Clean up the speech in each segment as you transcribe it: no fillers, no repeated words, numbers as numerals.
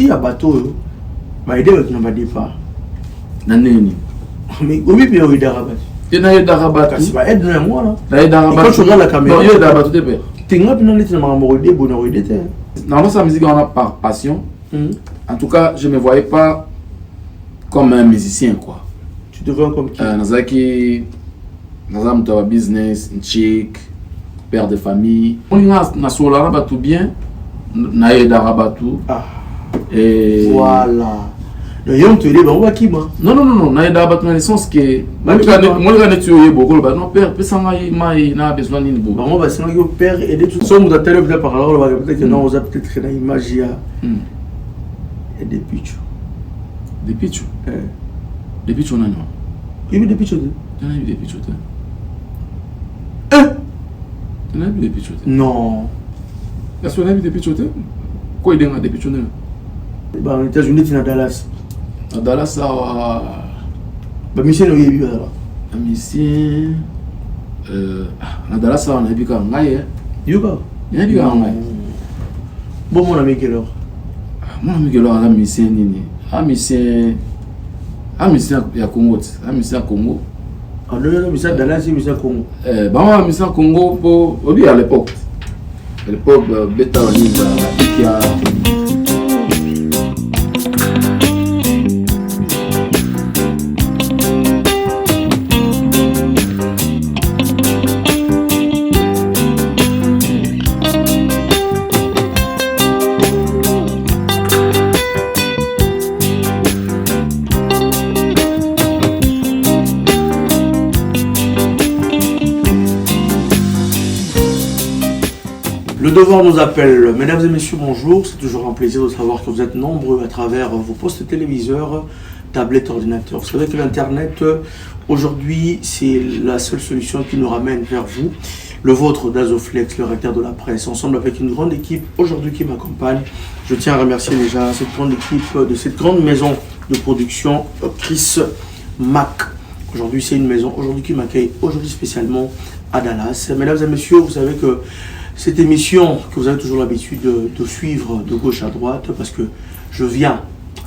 à bateau, bah aider avec nos départ. Naneni. Mais oui, bien oui, d'arabat. Tu n'as eu d'arabat. C'est pas aide de moi là. T'as eu d'arabat. Quand tu regardes la caméra. Non, il y a d'arabat tout est père. T'es là, puis non, les ténèbres moridés, bonheur idée. Normalement, sa musique on a par passion. En tout cas, je ne me voyais pas comme un musicien quoi. Tu te vois comme qui? Nazaki, Nazam to business, chic, père de famille. On a sur l'arabat tout bien. Naïe d'arabat tout. Ah. Et voilà. Le yom te dit, on va qui moi? Non, naïe d'arabat dans le sens que moi je ne suis beaucoup le non père, peut s'en aller, mais n'a besoin d'une boue. On va se dire père et des tout ça, on va télé par là, on va peut-être que non, on a peut-être une image et des pitchs. Des pitchs. Des pitchs on a non. Il y a des pitchs. Tu as vu des pitchs. Tu as vu des pitchs. Non. Est-ce qu'on a vu des pitchs? Quoi il y a des pitchs? Bah, aux États-Unis, tu es à Dallas. À Dallas, ça va. Bah, monsieur, il y a eu là. Monsieur. À Dallas, ça va. On a vu quand même. Yoga. Il y a vu quand même. Bon, mon ami, quelle heure? Mon ami, quelle heure? Monsieur Nini. Monsieur. Monsieur, il y a Congo. Monsieur à Congo. Ah, non, monsieur Dallas, c'est monsieur Congo. Bah, monsieur à Congo, pour. Au à l'époque. À l'époque, Beta, qui a. Le devoir nous appelle. Mesdames et messieurs, bonjour. C'est toujours un plaisir de savoir que vous êtes nombreux à travers vos postes téléviseurs, tablettes, ordinateurs. Vous savez que l'Internet, aujourd'hui, c'est la seule solution qui nous ramène vers vous. Le vôtre d'Azoflex, le recteur de la presse, ensemble avec une grande équipe aujourd'hui qui m'accompagne. Je tiens à remercier déjà cette grande équipe de cette grande maison de production, Chris Mac. Aujourd'hui, c'est une maison aujourd'hui qui m'accueille aujourd'hui spécialement à Dallas. Mesdames et messieurs, vous savez que cette émission que vous avez toujours l'habitude de suivre de gauche à droite, parce que je viens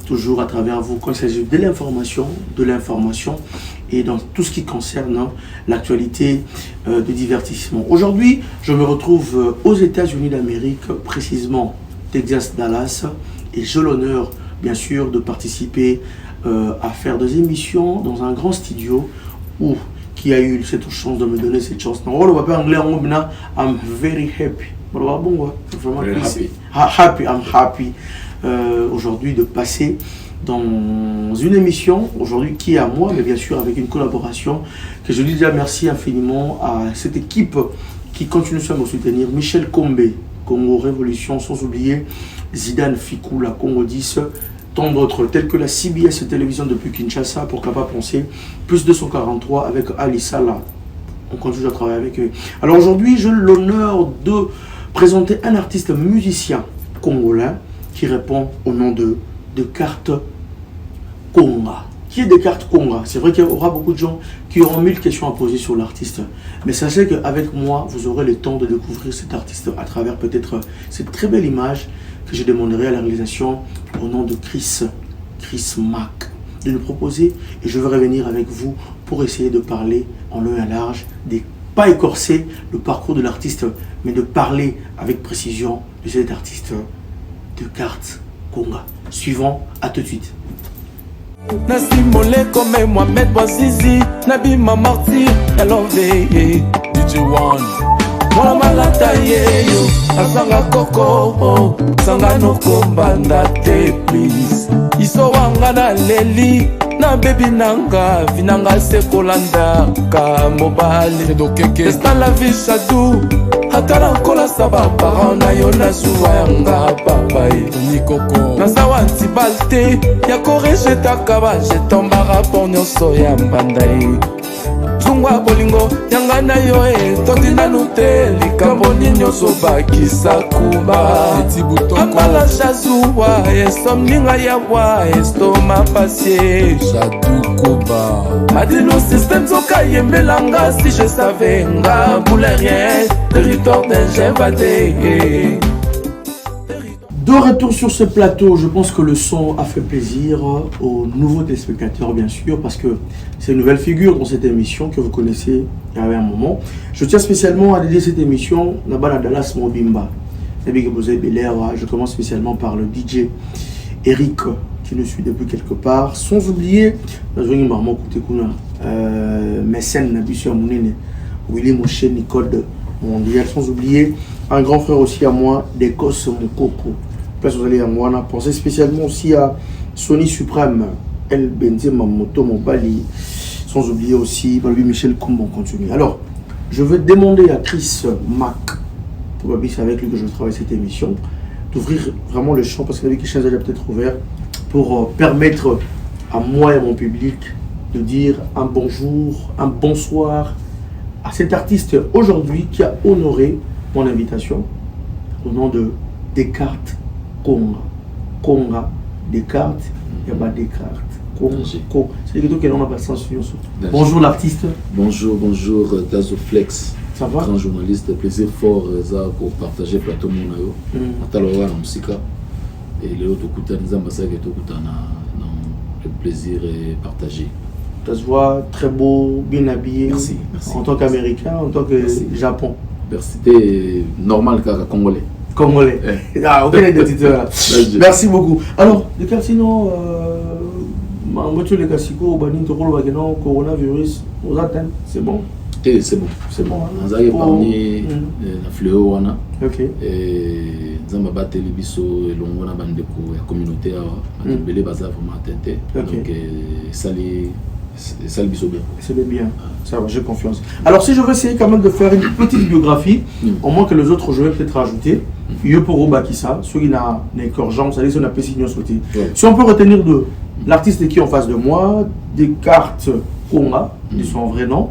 toujours à travers vous quand il s'agit de l'information et dans tout ce qui concerne l'actualité de divertissement. Aujourd'hui, je me retrouve aux États-Unis d'Amérique, précisément Texas, Dallas, et j'ai l'honneur, bien sûr, de participer à faire des émissions dans un grand studio où qui a eu cette chance de me donner cette chance. Non, on va pas anglais en mobile. I'm very happy. Vraiment happy. I'm happy aujourd'hui de passer dans une émission aujourd'hui qui est à moi, mais bien sûr avec une collaboration que je dis déjà merci infiniment à cette équipe qui continue à me soutenir. Michel Kombe, Congo Révolution, sans oublier Zidane Fikou, la Congo 10. Tant d'autres, tels que la CBS Télévision depuis Kinshasa, pourquoi pas penser, plus 243 avec Ali Salah. On continue à travailler avec eux. Alors aujourd'hui, j'ai l'honneur de présenter un artiste musicien congolais qui répond au nom de Descartes Conga. Qui est Descartes Conga? C'est vrai qu'il y aura beaucoup de gens qui auront 1000 questions à poser sur l'artiste. Mais sachez qu'avec moi, vous aurez le temps de découvrir cet artiste à travers peut-être cette très belle image que je demanderai à la réalisation au nom de Chris Mac de nous proposer, et je vais revenir avec vous pour essayer de parler en long et en large, pas écorcer le parcours de l'artiste, mais de parler avec précision de cet artiste Descartes Conga. Suivant, à tout de suite. Nasimole comme Mohamed Bouazizi, Nabi Mamarti, LOV, DJ One. Mwana malata yeyo, asanga koko, sanga no kombanda te please. Iso wanga na leli, na baby nanga, vinanga se kolanda ka mobile. Esta la vie chadou, akala kola saba parents na yo na suwa yanga papa e koko. Na sawa antibalte, ya corrige ta kaba, je tombara pour nyonso ya mbanda e. Zungwa bolingo yanga na yo e tondina nute likambo nyonso bakisa kuba amala jazuwa esomninga yawa estoma pasie jadu kuba madino système zoka yembelanga si je savais nga boule rien territoire d'un j'invadé. De retour sur ce plateau, je pense que le son a fait plaisir aux nouveaux téléspectateurs, bien sûr, parce que c'est une nouvelle figure dans cette émission que vous connaissez il y avait un moment. Je tiens spécialement à dédier cette émission à Dallas Mobimba. Je commence spécialement par le DJ Eric, qui nous suit depuis quelque part, sans oublier Mécène Nabissu Mounene, Willy Moshe Nicode Mondial, sans oublier un grand frère aussi à moi, d'Écosse Mokoko. Place vous allez à moi, on a pensé spécialement aussi à Sony Suprême, El Benzema Moto Mobali, sans oublier aussi Balbi Michel Koumbo, on continue. Alors, je veux demander à Chris Mac, probablement c'est avec lui que je travaille cette émission, d'ouvrir vraiment le champ, parce qu'il y avait quelque chose déjà peut-être ouvert, pour permettre à moi et à mon public de dire un bonjour, un bonsoir à cet artiste aujourd'hui qui a honoré mon invitation au nom de Descartes Konga. Konga, Descartes, il n'y a pas Descartes. C'est des que l'on a pas sens. Bonjour l'artiste. Bonjour, Dazoflex. Ça va? Grand journaliste, plaisir fort pour partager le plateau Monayo. Ataloa na musika. Et les autres écouteurs, nous avons le plaisir est partagé. Ça se voit très beau, bien habillé. Merci. En tant qu'Américain, en tant que Japon. Merci. C'était normal car Congolais. Congolais. Ah, aucun identité là. Merci beaucoup. Alors, de quel sinon, les Cassico, coronavirus, aux atteintes, c'est bon? Et c'est bon. C'est bon. Nous avons épargné la fléau. Ok. Et nous avons battu les bisous et l'on a bandé pour la communauté. Nous avons vraiment atteint. Donc, ça le bisou bien. C'est bien. Ça va, j'ai confiance. Alors, si je veux essayer quand même de faire une petite biographie, au moins que les autres, je vais peut-être rajouter. Yoporo Bakissa, ceux qui n'ont urgence, c'est-à-dire qu'on a pessignon sauté. Si on peut retenir de l'artiste qui est en face de moi, Descartes Konga, de son vrai nom,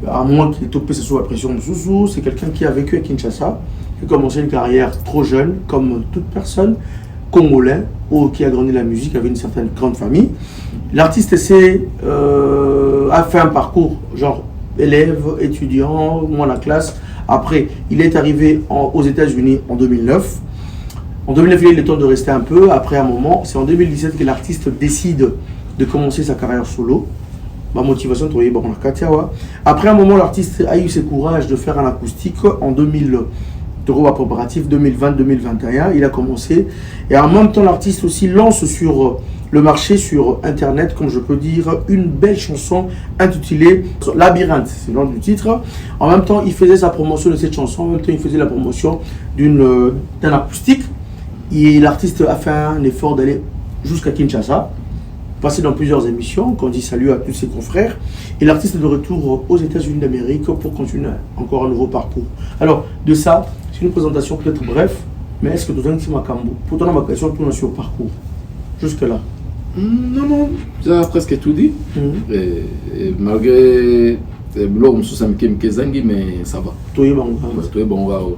à moins qu'il ait topé sous la pression de Sousou, c'est quelqu'un qui a vécu à Kinshasa, qui a commencé une carrière trop jeune, comme toute personne, congolais, ou qui a grandi la musique avec une certaine grande famille. L'artiste a fait un parcours, genre élève, étudiant, moins la classe. Après, il est arrivé aux États-Unis en 2009. En 2009, il a eu le temps de rester un peu. Après un moment, c'est en 2017 que l'artiste décide de commencer sa carrière solo. Ma motivation, après un moment, l'artiste a eu ce courage de faire un acoustique en 2000. Préparatif 2020-2021, il a commencé. Et en même temps, l'artiste aussi lance sur le marché, sur Internet, comme je peux dire, une belle chanson intitulée Labyrinthe, c'est le nom du titre. En même temps, il faisait sa promotion de cette chanson, en même temps, il faisait la promotion d'un acoustique. Et l'artiste a fait un effort d'aller jusqu'à Kinshasa, passé dans plusieurs émissions, qu'on dit salut à tous ses confrères. Et l'artiste est de retour aux États-Unis d'Amérique pour continuer encore un nouveau parcours. Alors, de ça, c'est une présentation peut-être bref, mais est-ce que tu as un petit macambo? Pour ton question, tout sur le parcours. Jusque-là. Non, tu as presque tout dit. Et malgré l'homme sous sa mais ça va. Tu es bon.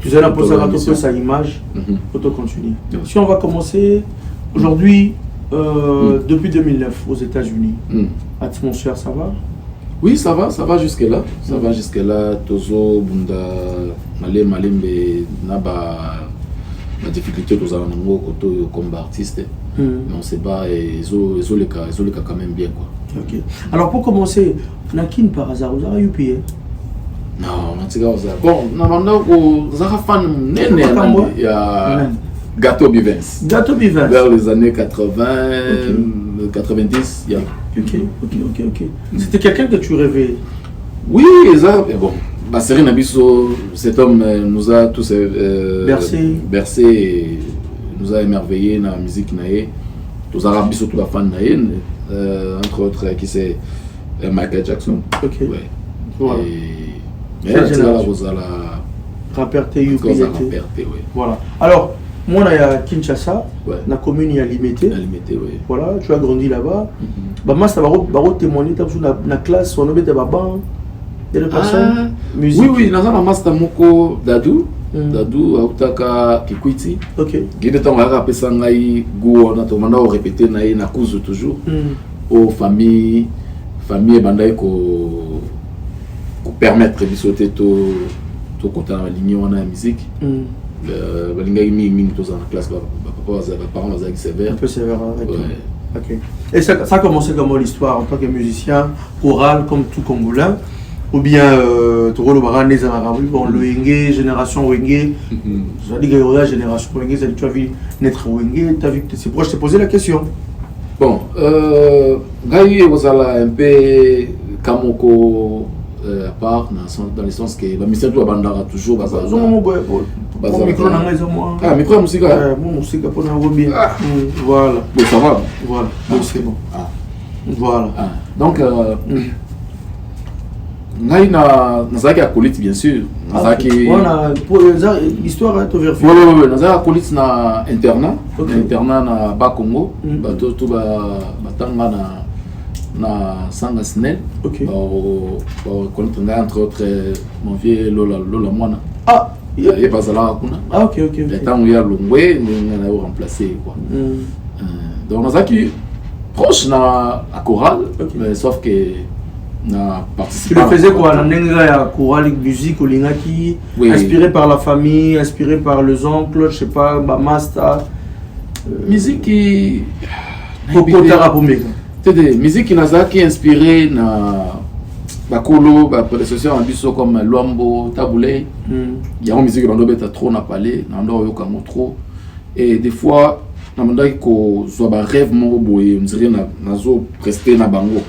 Tu sais la poser à sa image pour te continuer. Si on va commencer aujourd'hui, depuis 2009 aux États-Unis, atmosphère, ça va? Oui, ça va jusque-là. Ça va jusque-là. Tozo, Bunda, Malembe, Naba, la difficulté que nous avons comme artiste. Mais on ne sait pas, et ils ont les cas quand même bien. Quoi. Ok. Alors pour commencer, Nakin par hasard, vous avez eu payé? Non, on a tiré au hasard. Bon, vous avez fan, il y a Gâteau Bivens. Gâteau Bivens. Vers les années 80, 90, il y a. Ok. C'était quelqu'un que tu rêvais? Oui, ça, mais bon. Basseri Nabiso, cet homme nous a tous bercé et nous a émerveillé dans la musique. Nous a rabbi surtout la fan, entre autres, qui c'est Michael Jackson. Ok. Ouais. Voilà. Mais là, rappeur oui. Voilà. Alors, moi, on est à Kinshasa, la commune est à Limité. Oui. Voilà, tu as grandi là-bas. Moi, ça va témoigner dans la classe, on a mis des babans. Des personnes musique. Oui, dans la master Moko Dadou, Autaka Kikwiti. Ok. Guide ton rappel sangai go na to manda répéter na cause toujours aux familles bandai ko permettre de sauter to content la ligne on a musique. Un peu sévère, avec okay. Et ça a commencé comment l'histoire en tant que musicien choral comme tout Congolais, ou bien tu vois le baran des Arabes, bon le Wenge, génération Wenge, ça dit que la génération Wenge, tu as vu naître Wenge, tu as vu que c'est proche, je t'ai posé la question. Bon, Gaï vous allez un peu Kamoko à part dans le sens que le ministère de la Bandara toujours ah, micro musique, mon musique pour nous bien. Voilà. Bon, ça va. Voilà. C'est bon. Voilà. Donc, Naï na zaki acolyte bien sûr. Zaki. Voilà. Pour l'histoire tu veux faire. Oui, na zaki acolyte na internat. Internat na Bakongo. Bato tout batanga na Sanga Snell. Ok. Connaître entre autres mon vieux Lola Mwana. Ah. Il est pas là ah ok. Le temps où il y a Longwe, on a remplacé quoi. Donc on a qui proche na à chorale, mais sauf que na participé. Tu le faisais quoi la nenga chorale musique ou l'ingaki inspiré par la famille, inspiré par les oncles, je sais pas, master musique qui Popotara Pomega. C'est des musiques qui n'a qui inspiré na bakolo ba prédécesseurs en biso comme Luambo Taboulé. Il y a une musique qui est trop na palais, na ndo yoka trop et des fois na mandaki ko zo ba rêve mo boye on dirait na zo prester na bango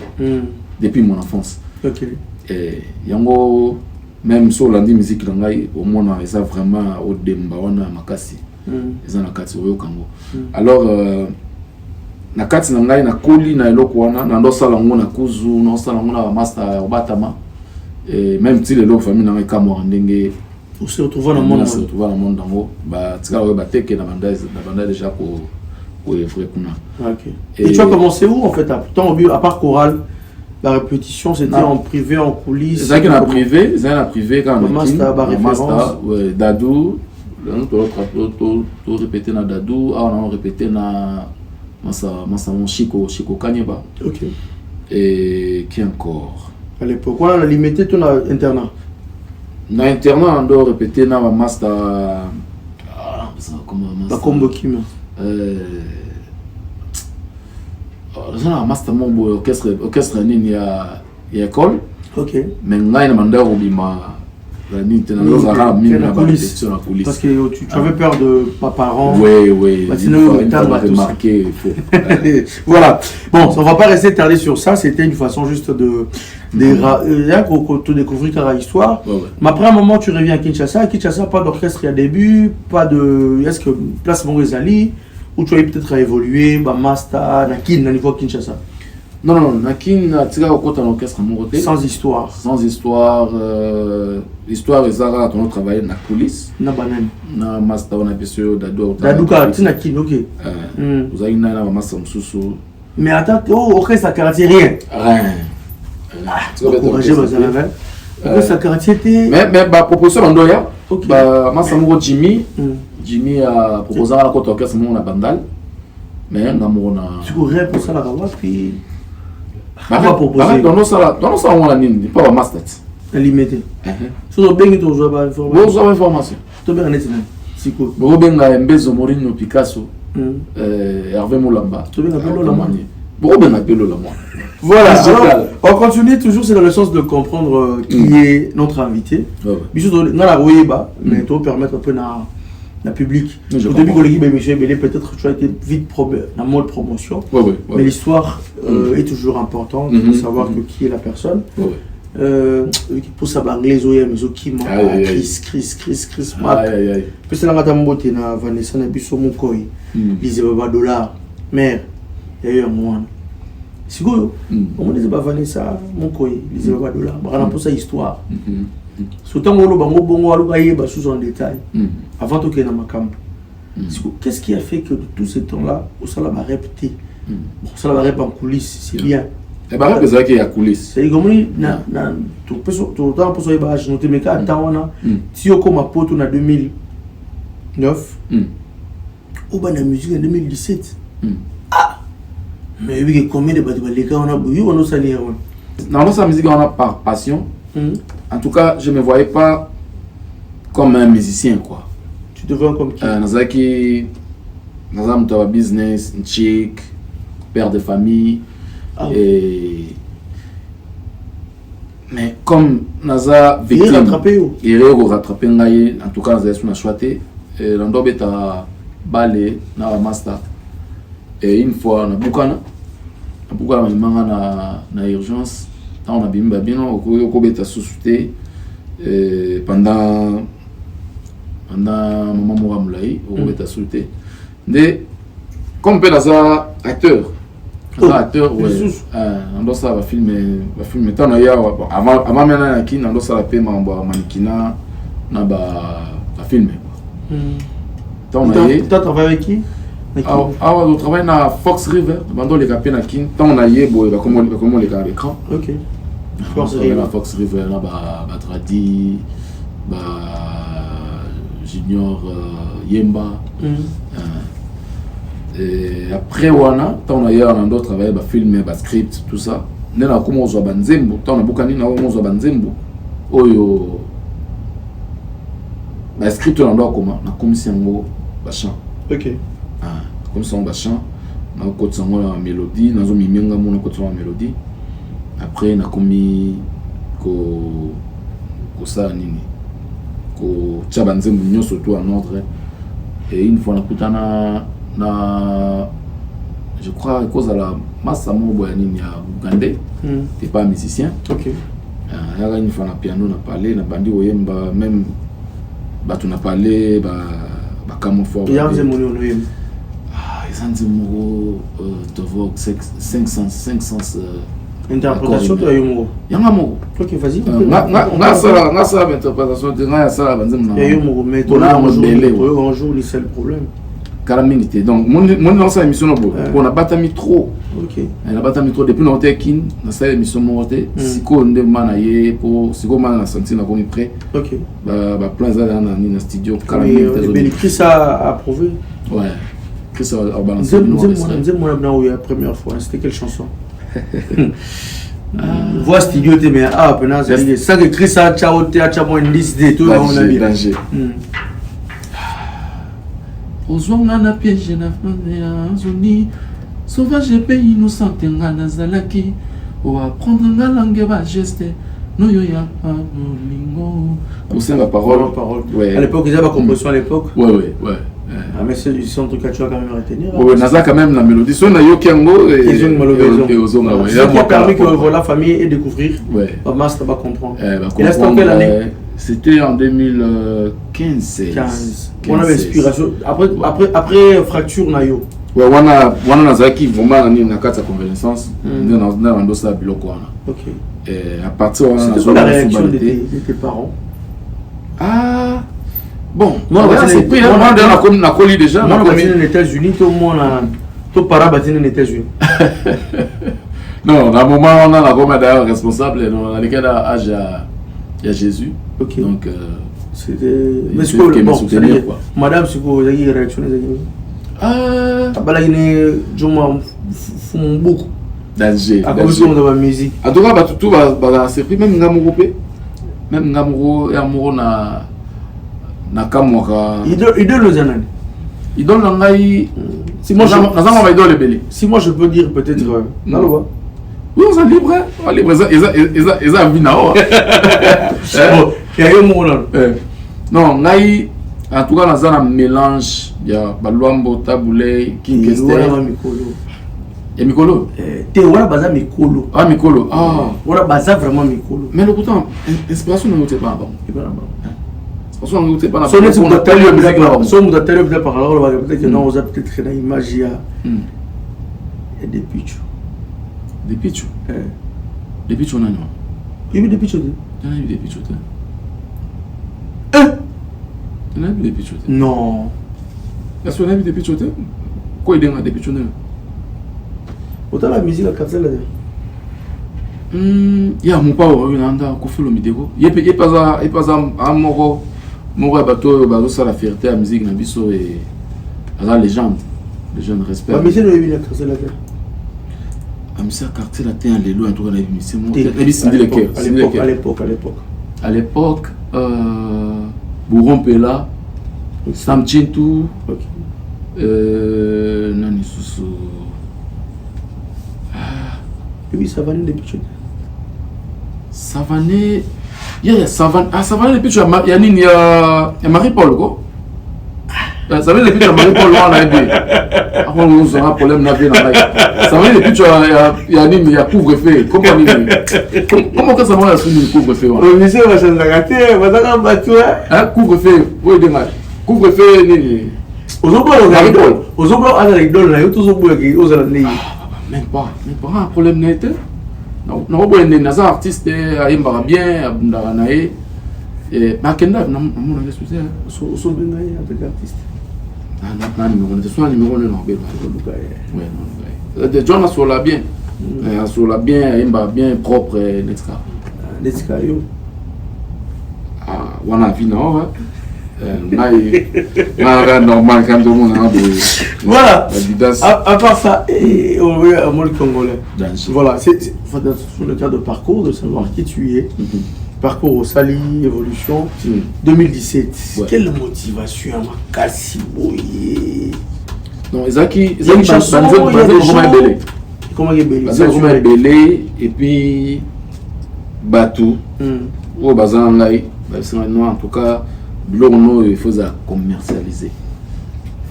depuis mon enfance. OK. Et yango même sur l'andi musique ngai au mona ça vraiment au demba wana makasi. Eza na kati yoka ngo. Alors na kati na ngai na koli na eloko wana na ndo sala ngo na kuzu no sala ngo na master obatama et même si les lots famille na ngai kamo ndenge on se retrouve dans le monde, dango ba tika ba teke na banda déjà pour œuvrer kuna. OK. Et tu as commencé où en fait à part chorale la répétition c'était en privé en coulisses. C'est ça en privé quand master ouais Dadou to répéter na Dadou on a répété na Massa mon Chico Kanyeba. OK. Et qui encore à l'époque on a limité ton internat. Na internat on doit répéter na master comment master la combo kim na master mon orchestre nini ya école. OK. Mais ngai na manda obima la nini tena la coulisses parce que tu avais peur de pas parents. Oui sinon le temps va tout marquer voilà. Bon, on va pas rester tardé sur ça, c'était une façon juste de tout découvrir ta histoire. Mais après un moment tu reviens à Kinshasa, pas d'orchestre à début, pas de est-ce que place Mongezali ou tu as peut-être à évoluer, bah master na niveau Kinshasa. Non, Nakin a tiré au côté de l'orchestre Moroté. Sans histoire. L'histoire est Zara, on a travaillé dans la coulisse. Na banane. Na master, on a bien sûr Dadou. Dadou, tu n'as qui, ok. Vous avez une master Moussou. Mais attends, orchestre à quartier, rien. Tu vas encourager, orchestre à quartier, mais proposition en Doya. Master Moro Jimmy a proposé à la côte orchestre Moro na Bandal. Mais on a. Tu courrais pour ça là-bas, puis. Pas proposé. Dans nos salles, on a une pas un master. Limité. Tu dois bien que tu joues information. Tu dois bien être si cool. Tu dois bien Mbezo Morino Picasso. Hervé Moulamba. Tu dois bien appeler Lola. Tu dois bien appeler Lola. Voilà. On continue toujours, c'est dans le sens de comprendre qui est notre invité. Bisous dans la Rouéba, mais tu dois permettre un peu la public. Au début, quand l'équipe Michel Bélé, peut-être tu as été vite dans mode promotion. Mais l'histoire est toujours importante. Il faut savoir qui est la personne. Pour savoir anglais, mais qui m'a Chris Mac. Puis c'est là que tu as Vanessa Nabiso Mokoi, Lise Baba Dollar, mère, il y a eu un mois. C'est quoi? On dit Vanessa Mokoi, Lise Baba Dollar. Voilà pour ça histoire. Surtout on bango bongo alukaye sous en détail avant de que na makambo. Qu'est-ce qui a fait que de tout ce temps-là au sala ba répéter bon ça va répéter en coulisses c'est bien et bah que ça qui est à coulisses c'est comme na tout temps pour ça ba je noter mais quand on si on comme poto na 2009 ou ba na musique en 2017 mais oui combien de bateaux les gars on a bouillé on a salé non sa musique on a par passion. En tout cas, je ne me voyais pas comme un musicien, quoi. Tu te vois comme qui? Nazaki, Nazam Tawa business, chic, père de famille. Mais comme Naza victime, il est rattrapé, en tout cas, Naza est choité. L'endroit est à Balé, na master. Et une fois, na Bukana, na urgence, on a bien babino, on a sous-souté pendant maman Mouramoulaï, on a sous-souté. Mais comme peut Naza acteur. Acteur, on doit ça va filmer tant avant maintenant qui on doit ça la paix mannequinat na ba filmer. Tant on a travaillé avec qui? On travaille na Fox River, bando les capés na kin, tant on a yé boy comment les gars à l'écran. OK. Fox River na ba Tradi, ba Junior Yemba. Et après wana tant on a hier on doit travailler ba filmer ba script tout ça nena comment on zo banzembo tant on a bukani na on zo banzembo oyo ba script on doit comment na commission ngo ba chant. OK. Comme ça on ba chant na ko tsango la mélodie na zo mimenga mo na ko tsango mélodie après na komi ko ça nini ko tcha banzembo nyoso tout en ordre et une fois na kutana je crois à cause de la masse à mon boyanine à Ougandais, t'es pas musicien. OK. Il y a une fois na piano na parlé na bandi oyemba même bah tu na parlé bah comme fort. Il y a un zémoni on oyemba. Ils ont zémoro te voix 500 interprétation de yomo. Yangamo. OK, vas-y. Na ça interprétation de na ça banzem na. Yomo mais toi un jour c'est le problème. Donc, mon dans cette émission, on a battu trop. OK. On a battu trop depuis notre équipe, dans cette émission, si on est manaillé pour si on a senti qu'on est prêt. OK. Bah plein ça dans le studio. Mais Chris a approuvé. Ouais. Chris a balancé. Moi la première fois, c'était quelle chanson? Voix studio te mais pendant ça que Chris a ciao moi une liste de tout on a bien. ozwanga na piège na zoni sauvage pays innocent nga nazalaki o apprendre nga langue ba geste noyo ya lingo pour ça la parole. Ouais. À l'époque ils avaient la composition à l'époque. Ouais. Mais c'est un truc que tu vas quand même retenir. Ouais, naza quand même la mélodie son na yokiango et ozonga ouais. Ça qui a permis que la famille ait découvrir. Ouais. Master va comprendre. Et là c'était quelle année? C'était en 2015. On avait inspiration. Après fracture nayo. Ouais, wana nazaki vraiment na kata convalescence. Na ndosa biloko wana. OK. Et à partir de la réaction de tes parents. Ah bon, moi c'est pris on a collé déjà moi quand aux États-Unis tout le monde tout parent bâti aux États-Unis. Non, à un moment on a la gomme d'ailleurs responsable dans lequel âge il y a Jésus. OK. Donc c'était mais c'est quoi madame c'est quoi vous réaction balagine joma fumbuku danger à cause de la musique en tout cas tout va c'est pris même ngamuro ya muro na kamwaka idole aux années idole ngai si moi nazama va idole belé si moi je peux dire peut-être naloba oui on est libre ils a vu nao bon il y a eu mon non ngai en tout cas nazana mélange ya balwambo tabulé kinkester et mikolo te wala baza mikolo mikolo wala baza vraiment mikolo mais le pourtant inspiration ne était pas bon inspiration ne était pas son est mon atelier peut-être par là peut-être que non on a peut-être une image et des pitchs on a non il y a des pitchs non est-ce qu'on a vu des pitchs quoi il y a des pitchs autant la musique à quartier là ya mon papa on anda ko filo midego yepe pas amoko moko bato bazo ça la fierté à musique na biso et à la légende respect mais c'est le bien quartier là amisa quartier là t'es en lelo en tout cas na émission à l'époque Bourron Pela Sam Chintu. Ok. Nani Susu. Oui, Savané depuis tu. Savané. Savané depuis tu il y a nini il y a Marie-Paul quoi. Savané depuis tu as Marie-Paul on a aidé. Après on aura problème na vie na life. Savané depuis tu il y a nini il y a couvre-feu. Comment que ça va sur le couvre-feu? Le lycée va changer la gâté, va dans un bateau. Hein couvre-feu. Oui demain. Couvre-feu nini. Aux autres à l'idole là, tous aux années. Même pas un problème net. Non, on a artiste aimba bien, abundara nae. Et Makenda na mon excusez. So bien avec artiste. Na numéro, c'est soit numéro le non. Ouais, non. De John Asola bien. Asola bien, aimba bien propre Netska. Netska yo. Wana vie non. Normal quand tout le monde a voilà. À part ça, on veut un mot congolais. Voilà, c'est sur le cas de parcours, de savoir qui tu es. Parcours au Sali, évolution. 2017. Ouais. Quelle motivation à Kassiboye. Non, Ezaki, comment il est belé et puis Batou. Au bazar en tout cas. Il faut commercialiser.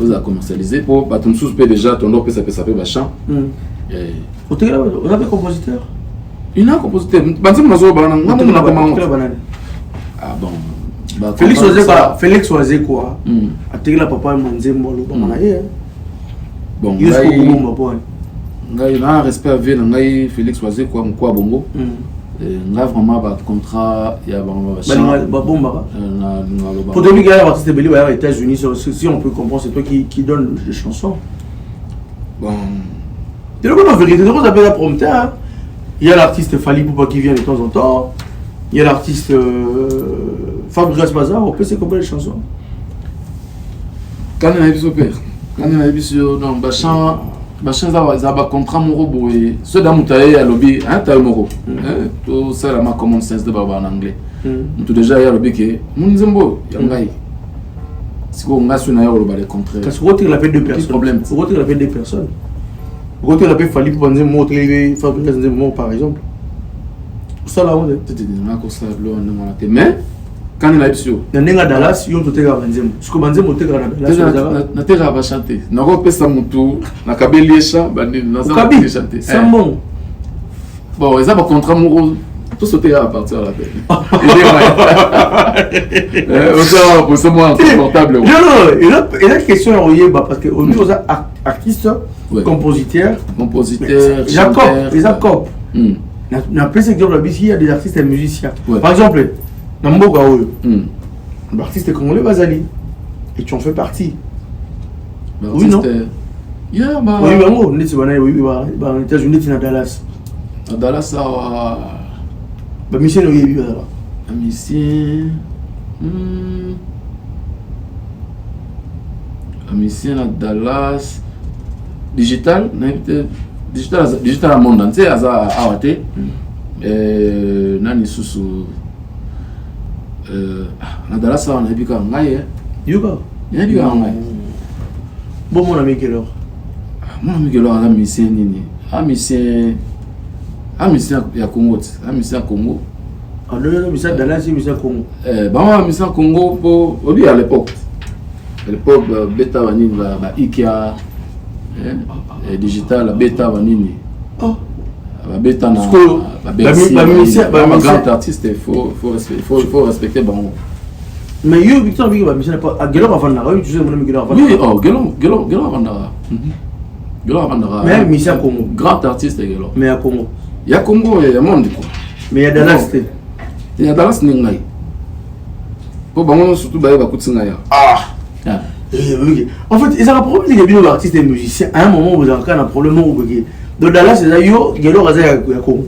Il faut commercialiser pour battre sous déjà ton nom peut s'appeler Bachan. On a un compositeur. Il y a un compositeur. Ah bon. Félix Oazé quoi. A la papa Manzembo le bon. Il y a un respect avec Félix Oazé quoi bongo. Là vraiment un contrat il y a pour te dire qu'il y a l'artiste belé aux États-Unis si on peut comprendre c'est toi qui donne les chansons bon tu le connais en vérité tu appelles la prompteur il y a l'artiste Fali Poupa qui vient de temps en temps il y a l'artiste Fabrice Bazar on peut se comprendre les chansons quand on a vu sur non Bachan Bachan za ba contrat moro boye ceux dans mutaye à lobby hein ta moro tout ça la ma common sense de baba en anglais tout déjà ya lobby que munzembo yangai siko ngasu na ya lo ba le contraire parce que vous la paix de personnes problème vous la paix des personnes vous la paix Fali pour banzer mot télé Fabrice Nzembo par exemple ça là on était na ko ça lo on mais quand il a eu na nenga Dallas yo to tega banzemo siko banzemo tega na Dallas na tega ba chanter na ko pesa mutu na kabeliesha bandi na za chanter c'est bon ils ont un contrat amoureux tout sauter à partir de la paix c'est moi confortable non il a question à Oyeba parce que au niveau des artistes compositeurs Jacob na plus exemple la il y a des artistes et musiciens par exemple Namboga l'artiste congolais Bazali et tu en fais partie. Oui non. Yeah bah. Oui bon, on est aux États-Unis dans Dallas. À Dallas ça bah mission au Yébi là. Mission à Dallas digital à monde entier à Awate nani susu na Dallas on a vu quand ngai yuba il y a du ngai bon mon ami Gelor la mission nini mission ya Congo mission Congo alors mission Dallas mission Congo bah mission Congo pour au à l'époque beta vanini ba Ikea digital beta vanini beta na ba grand artiste il faut respecter bon mais yo Victor Vigo ba mission pas Gelor avant na tu sais mon Gelor avant oui Gelor avant na Gelor avant na mais mission Congo grand artiste Gelor mais à Congo il y a Congo et monde quoi mais il y a Dallas il y a Dallas ningai pour bango surtout ba kutsinga ya en fait ils ont un problème de bien artistes et musiciens à un moment vous avez un problème où de Dallas c'est là yo Gelor aza ya Congo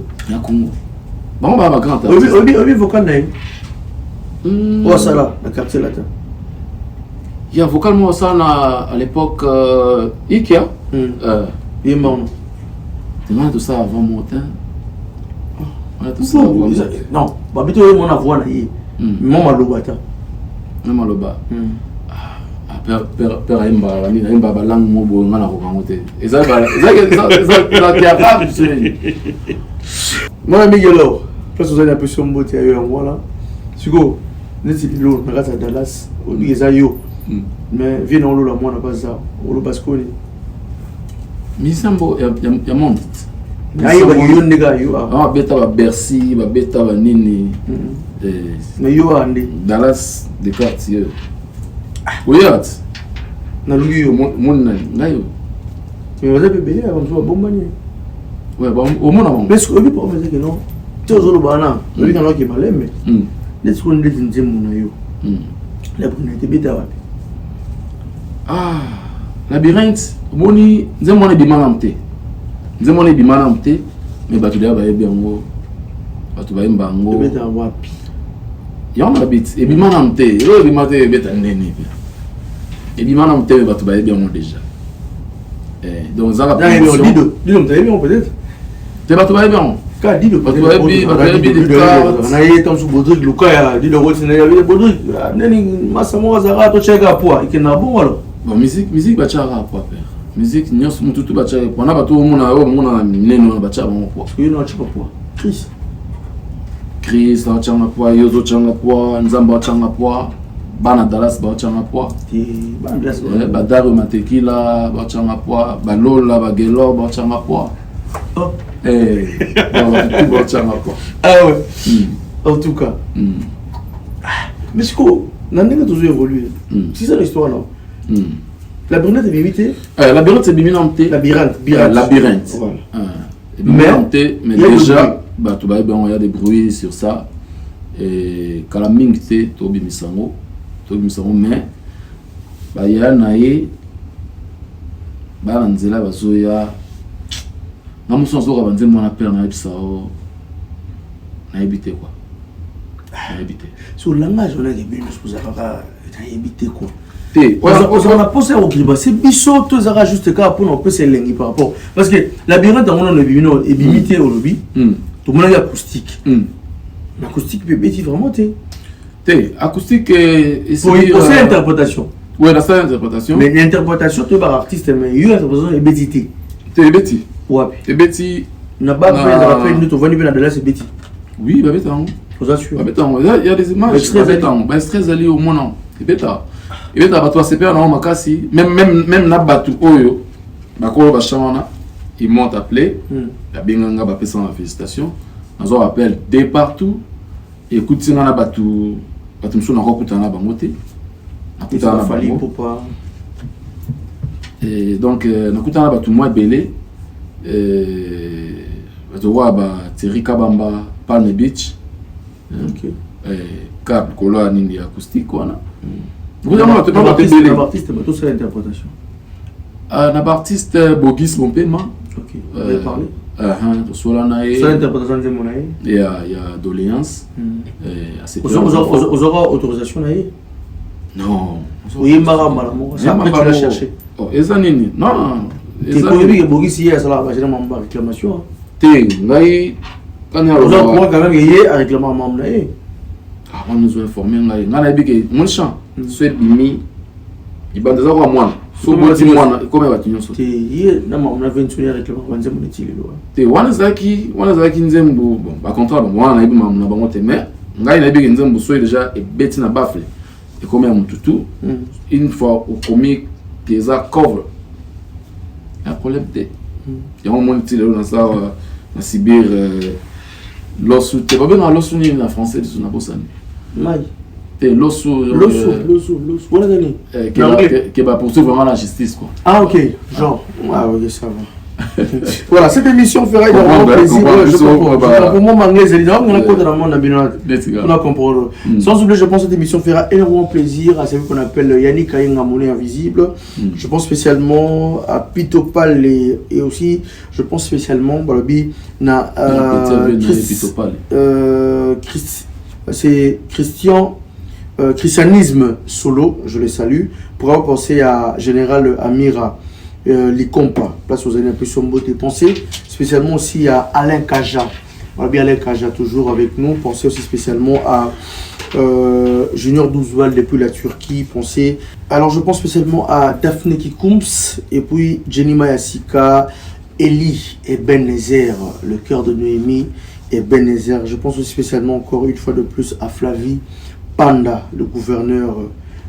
bon ba grand artiste oui vocal naï oh ça là la quartier là il y a vocalement ça à l'époque Ikea il est mort non tout ça avant monter non bah plutôt mon voix naï mon malobata maloba père Aimba langue mobo ngana ko kangote. Ça qui arabe c'est. Moi Miguelo, place aux impressions beauté ailleurs voilà. Sigo, neti lo na kata Dallas, obigeza yo. Mais viens on la moi na pas ça. On le basconi. Misambo ya monde. Ayo ba yo nega yo. Ah beta ba Bercy, ba beta ba nini. Mais yo andi Dallas de quartier. Oyat. Na lungi yo mon ngayo. Mais vous avez bébé avant so bon bani. Ouais bon au monde avant. Mais ce que vous pouvez dire que non. Tu os le bana, lui quand qui malem. Laisse qu'on dit nzemu na yo. La brunette beta wapi. Ah, labyrinthe, moni nzemu na bimanamte. Nzemu na bimanamte, mais batu da ba yebengo. Batu ba yembango. Beta wapi. Yon habite et bimanamte, yo bimate beta nene. Et bimanamte batu ba yebengo déjà. Donc ça va pas. Dis-le, t'as bien peut-être. T'es batu ba yebengo. Ka dis-le batu ba yebi de cartes. Na yé tam su bodri luka ya, dis-le woti na ya bodri. Neni masamo zara to chega poa, ikena bon wala. Bon musique bachara quoi père. Musique nyos mututu bachara pour na bato mona neno bachara bon quoi. Parce que yo na chapa poa. Chris na changa poa, Yozo changa poa, Nzamba changa poa, Bana Dallas ba changa poa. Bana Dallas ba Daru Matekila ba changa poa, ba Lola ba Gelo ba changa poa. Oh. Ba changa poa. Ah ouais. En tout cas. Mais c'est quoi? N'en toujours évolué. C'est ça l'histoire non? Labyrinthe est limité. Labyrinthe c'est biminanté. Labyrinthe. Voilà. Mais déjà, bah tu vas il y a des bruits sur ça. Et quand la mingte tobi misango, mais bah il y a naïe, bah l'anzela bazoya. Na muso zo ka banze mwana père na ebisa o. Na ebité quoi. Na ebité. Sur le langage on a des bulles pour ça na ebité quoi. On a posé au Griba, c'est biso tous ça juste cas pour on peut se lengi par rapport parce que labyrinthe on a le bimino et bimité au lobby. Tout le monde a acoustique. L'acoustique peut être vraiment acoustique c'est interprétation. Ouais, la seule interprétation. Mais l'interprétation tu vas artiste mais il y a interprétation et bêtité. T'es bêti. Ouais. T'es bêti. Na pas fait nous tu vas venir dans c'est bêti. Oui, bah bêta. Vous assure. Bah bêta. Il y a des images bah stress ali au moins c'est bêta. Et bêta bah toi c'est père non makasi même na batu oyo bakolo bachamana ils m'ont appelé la binganga ba pesa la félicitation. Nazo appel de partout. Écoute si na batu mso na kokutana bango te. Nakutana fali popa. Et donc nakutana batu moi belé tu vois bah Thierry Kabamba Palm Beach. OK. Câble colonne nini acoustique quoi. Vous avez un artiste bateau c'est l'interprétation. Un artiste Bogis Mompema. OK. Vous avez parlé c'est l'interprétation de mon aïe. Il y a doléance. Vous aurez autorisation aïe? Non. Oui, marama ça après tu l'as cherché. Oh, ezanini. Non. Ezanini Bogis hier ça là, j'ai ma réclamation. Té, ngai quand vous avez quand même gagné à réclamer maman aïe. Ah, on nous a informé ngai. Ngana biki mon champ. Soit bimi. Ibanda za kwa mwana. So boti mwana comme ba tinyoso. Té hier na maman 21 réclamer banze mon tili lo. Té wana zaki nzembo bon ba contrat bon wana ibi maman na bango te mais ngai na biki nzembo so déjà et beti na bafle. Et comme un tutu une fois au comique des cover. Un problème de. Il y a un moment où on a ça na Sibir l'osu te pas bien l'osu ni en français sur na bossani. Mai. Te l'osu. Voilà gagné. Qui va poursuivre vraiment la justice quoi. Ah OK, genre ah OK ça va. Voilà, cette émission fera énormément plaisir. Je comprends. Pour moi, Manglais, on a quoi dans le monde on a compris. Sans oublier, je pense que cette émission fera énormément plaisir à celui qu'on appelle Yannick Kayenga Monnaie Invisible. Je pense spécialement à Pitopal et aussi, je pense spécialement à c'est Christianisme Solo, je les salue. Pour avoir pensé à Général Amira. Likompa, place aux impressions beauté. Pensez spécialement aussi à Alain Kaja. Voilà bien Alain Kaja toujours avec nous. Pensez aussi spécialement à Junior Douzoual depuis la Turquie, pensez. Alors je pense spécialement à Daphne Kikoums et puis Jenny Mayasika, Eli et Benezer, le cœur de Noémie et Benezer. Je pense aussi spécialement encore une fois de plus à Flavie Panda, le gouverneur,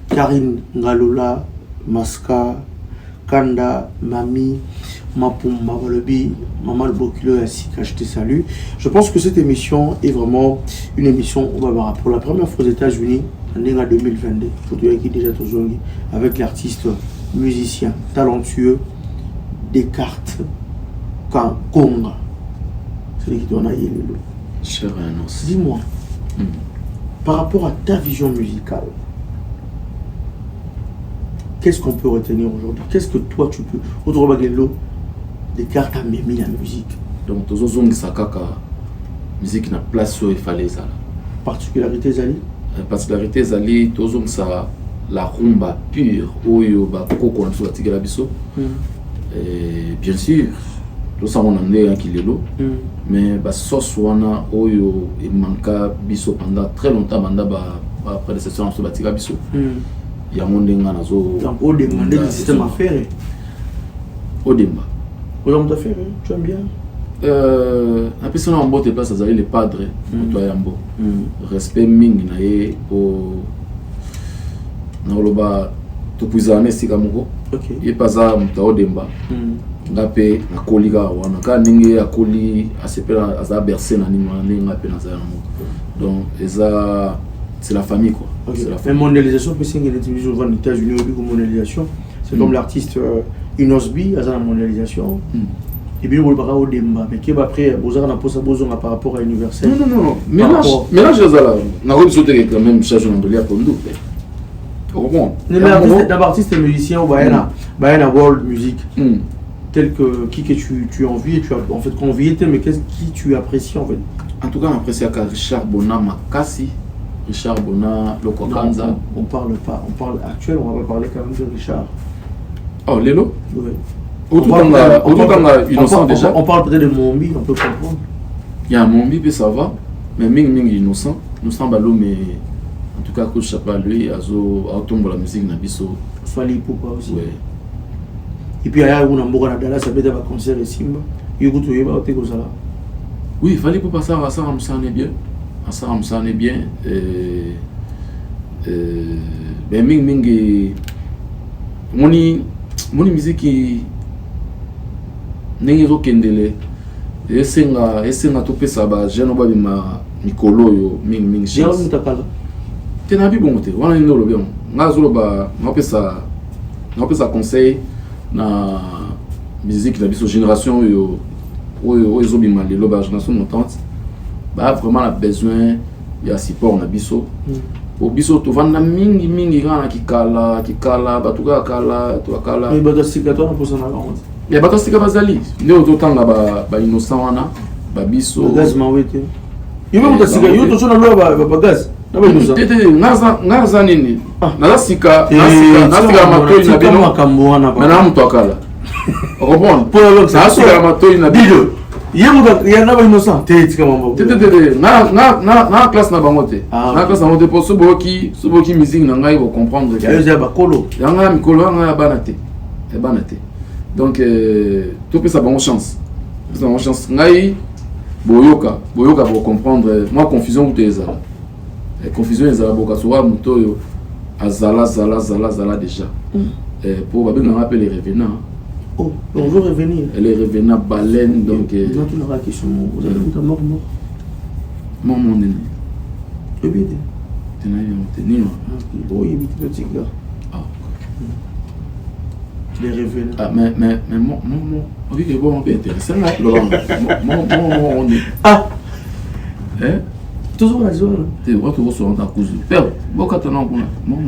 Karine Ngalola, Maska, Kanda, Mami, Mapumba, Balobi, Maman le Bokilo et Asika, je te salue. Je pense que cette émission est vraiment une émission pour la première fois aux États-Unis en 2022, avec l'artiste musicien talentueux Descartes Konga. C'est lui qui doit naïr le Cher Annonce. Dis-moi, par rapport à ta vision musicale, qu'est-ce qu'on peut retenir aujourd'hui? Qu'est-ce que toi tu peux? Autrement, Descartes a mis la musique. Donc, tous les gens qui musique na place où il fallait ça. Particularité Zali? Particularité Zali, tous les gens la rumba pure, où il y a beaucoup de choses à biso. Bien sûr, tout ça on en est un kilelo. Mais sauce wana où il manque biso pendant très longtemps, pendant après les sessions sur la biso. Il y a un monde qui a donc, au demander le système à faire. Au demba. Au demba faire, tu aimes bien? Après ça, on a un place à les padres, toi Yambo. Respect ming nae au Naoloba Tupuzane Sikamoko. Il passe à Mutao Demba. Ngape na koliga wana ka ninge ya koli asepela aza bercé na nima ninga pe na za donc eza c'est la famille quoi. C'est la famille. Mondialisation peut signer les télévisions aux États-Unis ou mondialisation. C'est comme l'artiste Inosbi à la mondialisation. Et puis on va au débat mais qui après Bozar n'a pas sa besoin par rapport à Universel. Non. Mélange ça na robe sauter quand même charge dans le pour nous. Mais l'artiste et musicien au Bayana World Music. Tel que qui que tu envies et tu as en fait convié mais qu'est-ce qui tu apprécies en fait? En tout cas on apprécie Richard Bona Makasi, Richard Bona Lokokanza. On parle actuel, on va pas parler quand même de Richard. Oh Lelo? Oui. On innocent déjà. On parle peut-être de Mombi, on peut comprendre. Il y a Mombi mais ça va, mais Ming innocent balo mais en tout cas coach Chapa lui azo autombe la musique na biso. Fali Poupa aussi. Ouais. Et puis il y a un ambour à Dallas, ça peut être un concert et Simba. Il y a un ça. Oui, il fallait pour passer à ça, on bien. Ça on est bien. Ben Ming mon musique qui n'est pas kendele. Esenga to pesa ba jeune ba bima mikolo yo Ming chance. J'ai mutakala. Tena bi bon te, wana ndo lo bien. Ngazolo ba ngapesa conseil na musique la biso génération yo oyo bima lelo ba génération montante ba vraiment a besoin ya support na biso pour biso to vanda mingi kana kikala batuka kala to kala mais ba sika to na posana la honte ya ba sika bazali leo to tanga ba innocent wana ba biso gaz mawete yo ba sika yo to sona lo ba gaz tete ngaza nini nasika matoi na bino mana mtu akala comprendre pour nasika matoi na bino ya na ba innocent tete kama mambo tete na classe na bangote na classe na bangote pour soboki musique na ngai pour comprendre que ya ba kolo yanga mikolo yanga ya banate donc to pesa bango chance ngai boyoka pour comprendre moi confusion ou teza confusion ezala boka soa mutoyo azala déjà pour babi on appelle les revenants. Oh, on veut revenir. Les revenants baleine donc non tu n'auras question vous allez vous mort mon nene et bien tenir oh il est petit là les revenants mais mon oui que bon un peu intéressant là mon hein toujours la zone tu vois tu sur ta cousin père bokata na kuna mon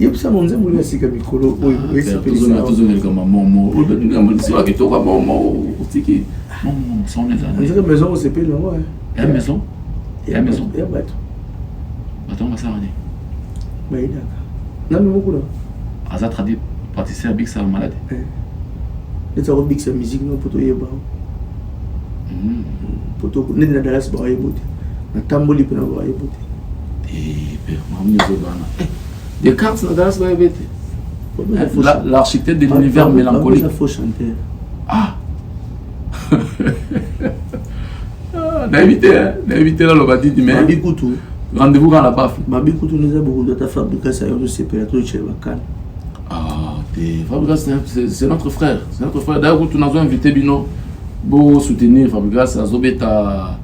yep ça mon zemo lui sika mikolo oui c'est toujours comme mon ou de ngam si que to comme mon tiki mon son les années la maison c'est pas là ouais la maison et bateau attends ça on dit mais d'accord non mais beaucoup là asa traduit pâtisserie big ça malade et ça big ça musique non pour toi yeba Poto ko nenda Dallas ba yebote. Na tamboli pe na ba yebote. Des cartes dans Dallas ba yebote. L'architecte de l'univers mélancolique. Il faut chanter. Ah. D'inviter là le bâti du maire. Babikutu. Rendez-vous quand la PAF. Babikutu nous a beaucoup de ta fabrication à je sais pas tout chez Bakan. Ah, Fabregas c'est notre frère. C'est notre frère. D'ailleurs, tu nous as invité Bino pour soutenir Fabregas à Zobeta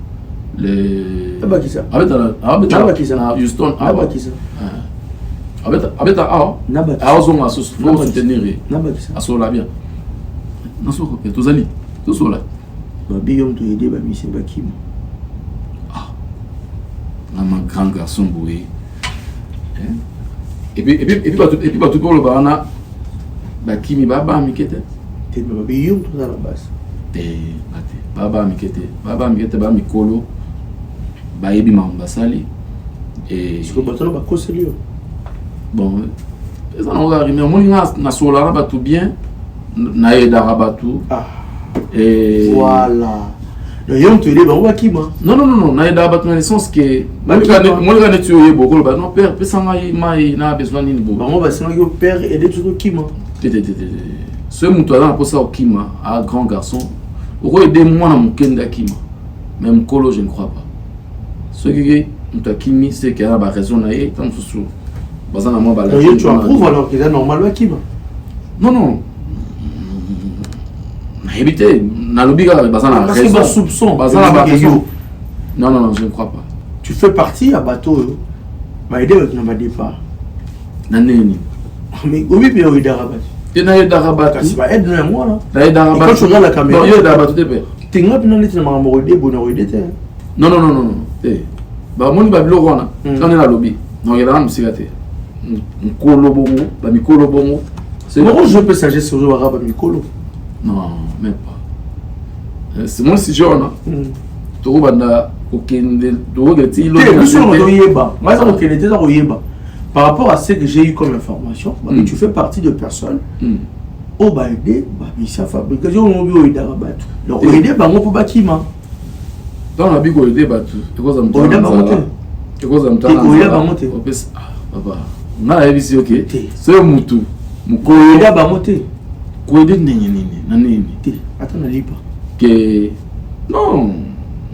les. Ah bah qui ça? Ah bah qui ça? Houston. Ah bah qui ça? Abeta Zonga pour soutenir. Na bah qui ça? Asola bien. Nasoko pe tozali. Tosola. Babiyom to aider ba mission Bakim. Ah. Un grand garçon bourré. Et puis tout pour le barana Bakimi baba mikete. Te babiyom to na la base. Baba mikete ba mikolo. Ba yebi mambasali. Et je comprends pas quoi c'est lui. Bon, ça on va arriver. Moi na sola ba tout bien. Na yeda ba tout. Ah. Et voilà. Le yom tu aider ba Bakim. Non, na yeda ba tout dans le sens que moi le tu yoye beaucoup ba non père pe sanga mai na besoin ni bo. Ba moi ba sanga yo père aider tout Kim. Ce moutoir pour ça au Kima, à grand garçon, pour aider moi dans mon kenda Kima. Même Kolo, je ne crois pas. Ce qui est Kimi, c'est qu'il y a une raison à y tant sous. Tu approuves alors qu'il est normal Kima. Non. Évitez, n'a l'obliga, parce qu'il y a un soupçon. Non, je ne crois pas. Tu fais partie à bateau. Ma idée est que n'a pas départ. Naneni. Mais oui, puis il y a rabat. Tu n'as pas rabat. C'est pas aide moi là. Tu n'as pas quand tu regardes la caméra. Non, il y a rabat tout de suite. Tu n'as pas dit que tu n'as pas Non. Bah moi, je vais roi quand on est dans le lobby. Non, il y a un petit gâté. Mikolo bongo. Comment je peux s'agir sur le arabe Mikolo? Non, même pas. C'est moi si jeune. Tu regardes par rapport à ce que j'ai eu comme information, tu fais partie de personnes au Baïdé, Mission Fabrication, on va aider à battre. Donc, on va aider à mon bâtiment. Dans la bigo aider à battre. Tu causes un peu. Tu causes un peu. Papa, on a vu ok. C'est un moutou. Mon aider à monter. Quoi aider nini. Attends, on lit pas. Que non.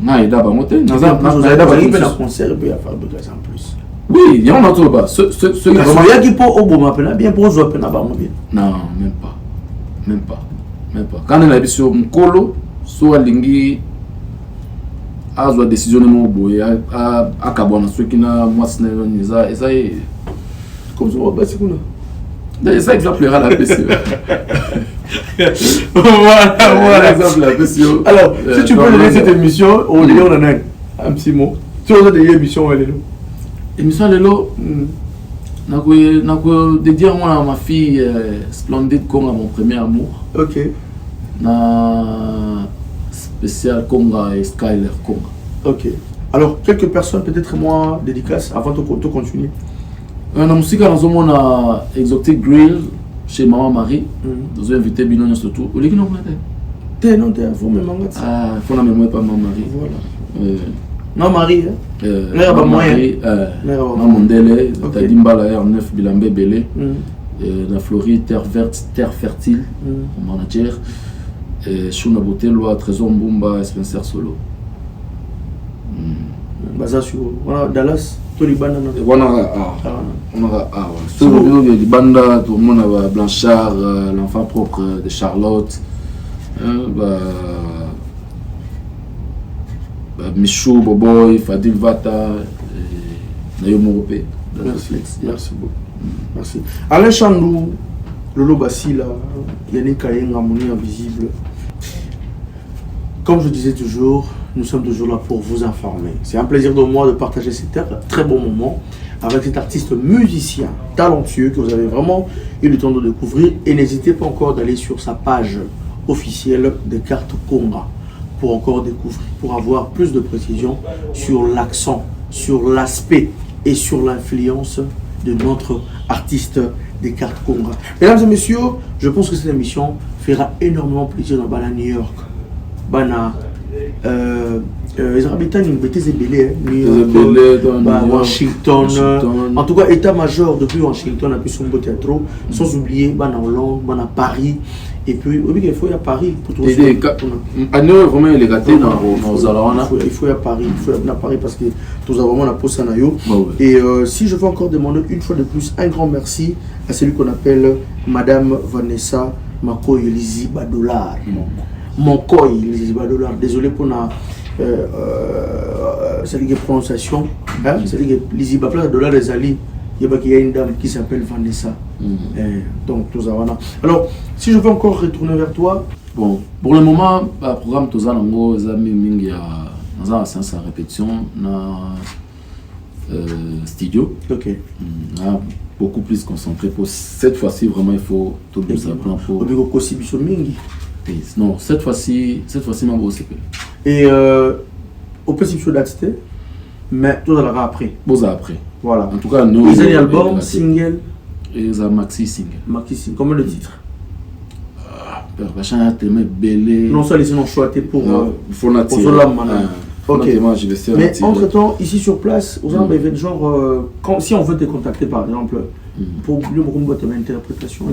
Na aida ba monter. Na aida ba monter. Na conserver à fabrication en plus. Oui, il y en a trop bas. Ce il y a qui pour au bon m'appelle bien pour zo appelle ba bien. Non, même pas. Quand on a vu sur Mkolo, so alingi azwa décision mo boye a kabona ceux qui na mwasne niza et ça comme ça ba sikuna. D'ailleurs ça exemplaire la PCE. Voilà exemple la PCE. Alors, si tu peux donner cette émission, on en a un petit mot. Tu as des émissions elle est là. Émission Lelo, dédié à ma fille Splendide Conga, mon premier amour. Ok. Na spécial Conga et Skyler Conga. Ok. Alors, quelques personnes, peut-être moi, dédicaces, avant de continuer. Dans la musique, nous avons Exotic Grill chez Maman Marie. Nous avons invité Binonia surtout. Vous l'avez dit non? T'es non, t'es, faut me manquer. Ah, il faut la mémoire pas Maman Marie. Voilà. Non, Marie, hein? Maman Marie, Maman Dele, Tadimbala R9 Bilambé Belé, la Floride, Terre Verte, Terre Fertile, mon manager, Shuna Botelwa, Trésor Mbumba, Spencer Solo. Baza sur Dallas, Tolibana. On a sur le Libanda, tout le monde a Blanchard, l'enfant propre de Charlotte. Michou, Boboy, Fadil Vata, Nayoum Europé. Merci beaucoup. Merci. Alain Chandou, Lolo Basila, Yannick Kayenga, Mouni Invisible. Comme je disais toujours, nous sommes toujours là pour vous informer. C'est un plaisir de moi de partager cet très bon moment avec cet artiste musicien talentueux que vous avez vraiment eu le temps de découvrir. Et n'hésitez pas encore d'aller sur sa page officielle des cartes Conga pour encore découvrir, pour avoir plus de précision sur l'accent, sur l'aspect et sur l'influence de notre artiste des cartes Conga. Mesdames et messieurs, je pense que cette émission fera énormément plaisir dans Bana New York, Bana les habitants New York, Washington. En tout cas, état-major depuis Washington, puis son beau théâtre, sans oublier en Hollande, à Paris. Et puis, il faut y à Paris pour trouver. Il faut y à Paris, parce que nous avons vraiment la poste à Nayo. Et si je veux encore demander une fois de plus un grand merci à celui qu'on appelle Madame Vanessa Makoy Liziba Dollar. Monkoy Liziba Dollar. Désolé pour la prononciation. C'est Liziba Dollar des alliés. Il y a une dame qui s'appelle Vanessa. Donc, tout ça. Alors, si je veux encore retourner vers toi. Bon, pour le moment, le programme Tozanango, les amis, il y a une séance à répétition dans studio. Ok. Beaucoup plus concentré. Pour cette fois-ci, vraiment, il faut tout le plan pour. Non, cette fois-ci, ma grosse épée. Et au principe, d'attité, mais tout ça après. Bon, après. Voilà. En tout cas, nous. Ils ont album, single. Et ils ont maxi single. Maxi single. Comment le titre? Non, ça laissez nous choisir pour ok. Mais entre temps, ici sur place, aux genre, si on veut te contacter par exemple, pour plus beaucoup de interprétation,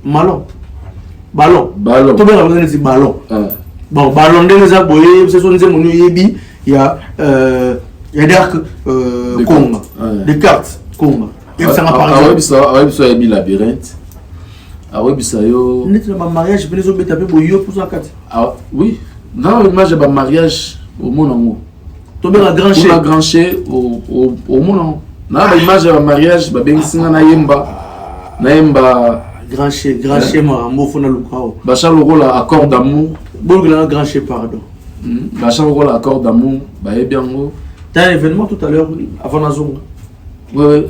Malon. Ballon. Tout le monde dit ballon. Bon, ballon de les aboyés, ce sont des monuments yebi. Il y a des arcs Konga, des cartes Konga. Il y a par exemple labyrinthe. Net le mariage, je vais les taper boyo pour ça carte. Oui. Dans le mariage, le mariage au monde. Tu veux la grancher au monde. Dans l'image du mariage, ben singa na yemba. Grancher, marambo fona lukao. Bachar le rôle accord d'amour. Bolgla grancher pardon. Bachar le rôle accord d'amour. Bah bien gros. T'as un événement tout à l'heure avant la zone. Ouais.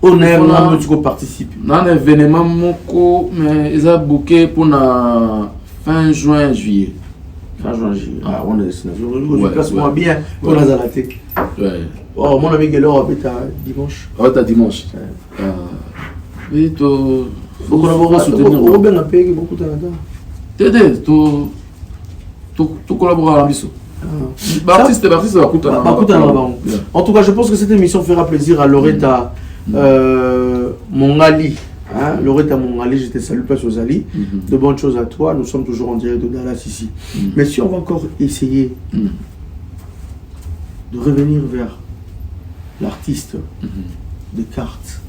Honneur, on tu participer. Dans un événement moko, mais ils ont booké pour la fin juin juillet. Ah, on est je place moi bien pour la zalaté. Ouais. Oh, mon ami Gelo habite à dimanche. Oh, t'as dimanche. Oui, tu faut collaborer, soutenir. On bien la paix beaucoup de T'aider, tu collabores à l'ambition. Baptiste va coûter. En tout cas, je pense que cette émission fera plaisir à Loretta Mongali. Loretta Mongali, je te salue pas aux Ali. De bonnes choses à toi. Nous sommes toujours en direct de Dallas ici. Mais si on va encore essayer de revenir vers l'artiste des cartes.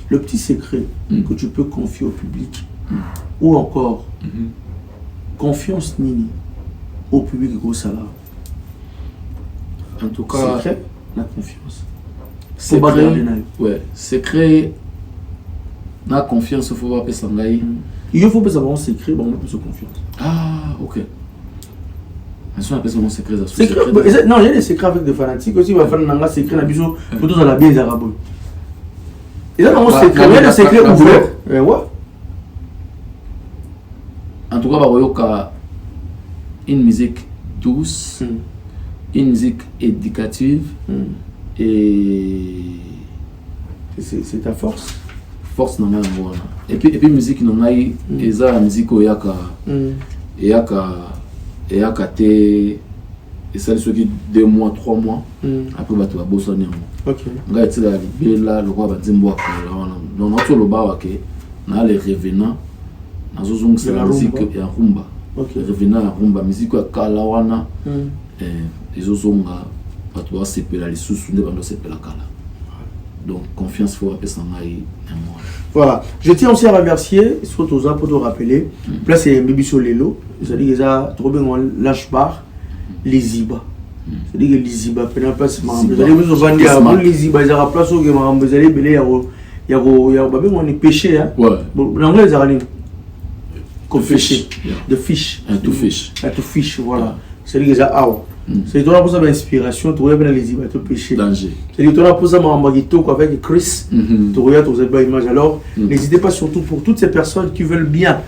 Le petit secret que tu peux confier au public, ou encore confiance Nini au public gros salaire. En tout cas, secret, la confiance. Secret, la confiance, il faut pas passer en il faut pas savoir secret, on peut se confiance. Ah, ok. Est-ce qu'on appelle ça mon secret? Non, il y a des secrets avec des fanatiques aussi. Il va faire un secret, il y a des dans la biais arabe. Il y a des secrets ouverts. En tout cas, une musique douce, une musique éducative et c'est ta force. Force dans la voix. Et puis musique non ai eza la musique oyaka te et ça ceux qui 2 mois 3 mois après bato ba bosani mo. OK. Nga tila libela le roi banzimbo akala wana. Donc notre le ba ke na les revenants na zozong c'est la musique ya rumba. OK. Revenant ya rumba musique ya kala wana ezozonga bato ba sepela les sous nde bando sepela kala. Donc confiance faut appeler ça ngai. Voilà, je tiens aussi à remercier surtout ça pour te rappeler. Là c'est Bibiso Lelo, c'est-à-dire que ça trop bien lâche bar les Ziba. C'est-à-dire que les Ziba pendant place vous allez vous vendre les Ziba ils ont place où vous allez belé il y a babé on est pêché hein. Ouais. L'anglais ça dit comme pêché de fish, to fish. To fish voilà. C'est-à-dire que ça C'est toi pour ça l'inspiration, tu regardes les images, tu péché. Danger. C'est toi pour ça avec Chris, tu regardes les images. Alors, n'hésitez pas surtout pour toutes ces personnes qui veulent bien.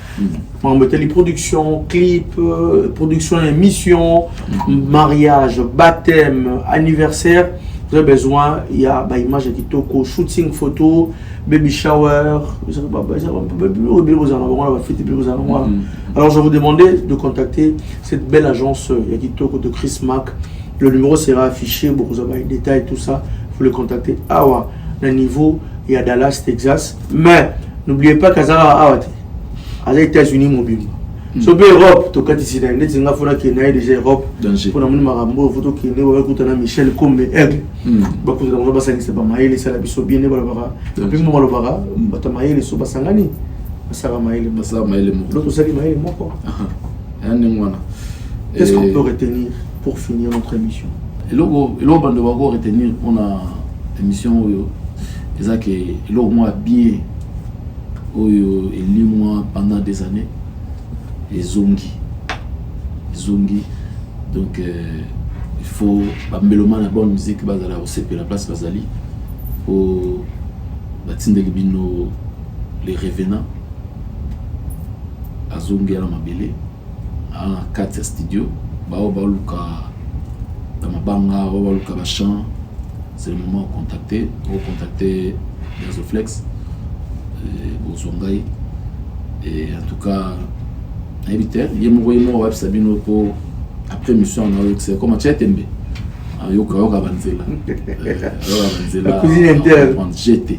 Les productions, clips, production émissions, mariage, baptême, anniversaire. Vous avez besoin, il y a des images qui toquent, shooting photo, baby shower. Alors je vous demandais de contacter cette belle agence Yakitoko de Chris Mac. Le numéro sera affiché, vous avez les détails, tout ça. Vous le contactez. Ah ouais, le niveau, il y a Dallas, Texas. Mais n'oubliez pas qu'à les États-Unis mobile. So be Europe to kati sina ndeti nga fona ke na déjà Europe pour na mona marambo photo ke ne wa kutana Michel comme aigle ba kutana mo ba sangisa ba maile sala biso bien ne ba ba puis mo lo ba ba maile so ba sangani basara maile mo l'autre sali maile mo quoi qu'est-ce qu'on peut retenir pour finir notre émission et logo bande ba ko retenir on a émission oyo ezake lo moi bien oyo eli moi pendant des années et zongi donc il faut mélomane la bonne musique bazala au la place bazali au batinde libino les revenants à zongi à la mabele à 4 studio bao baluka dans ma banga baluka bachan c'est le moment de contacter Gazoflex au Zongai et en tout cas éviter il y a mon web sabino pour après mission c'est comme tu tembe yoka banzela la cuisine interne GT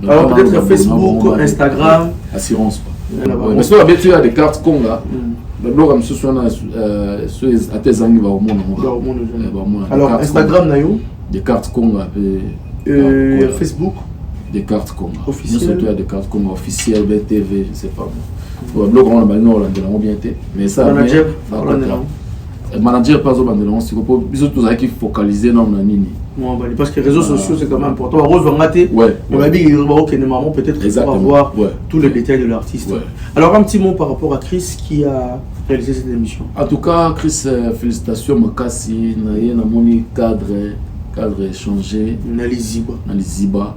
alors peut-être Facebook, Instagram, assurance mais sur la bête il y a des cartes Conga le blog am sur à tes amis va au monde alors Instagram nayo des cartes Conga Facebook des cartes Conga officielles des cartes Conga officielles BTV je sais pas le blog on a bien été mais ça manager pas au bandélon c'est pour bisous tous qui focaliser dans la nini parce que les réseaux sociaux c'est quand même important rose va mater on va dire peut-être pour voir tous les détails de l'artiste alors un petit mot par rapport à Chris qui a réalisé cette émission. En tout cas Chris félicitations makasi na moni cadre échangé na liziba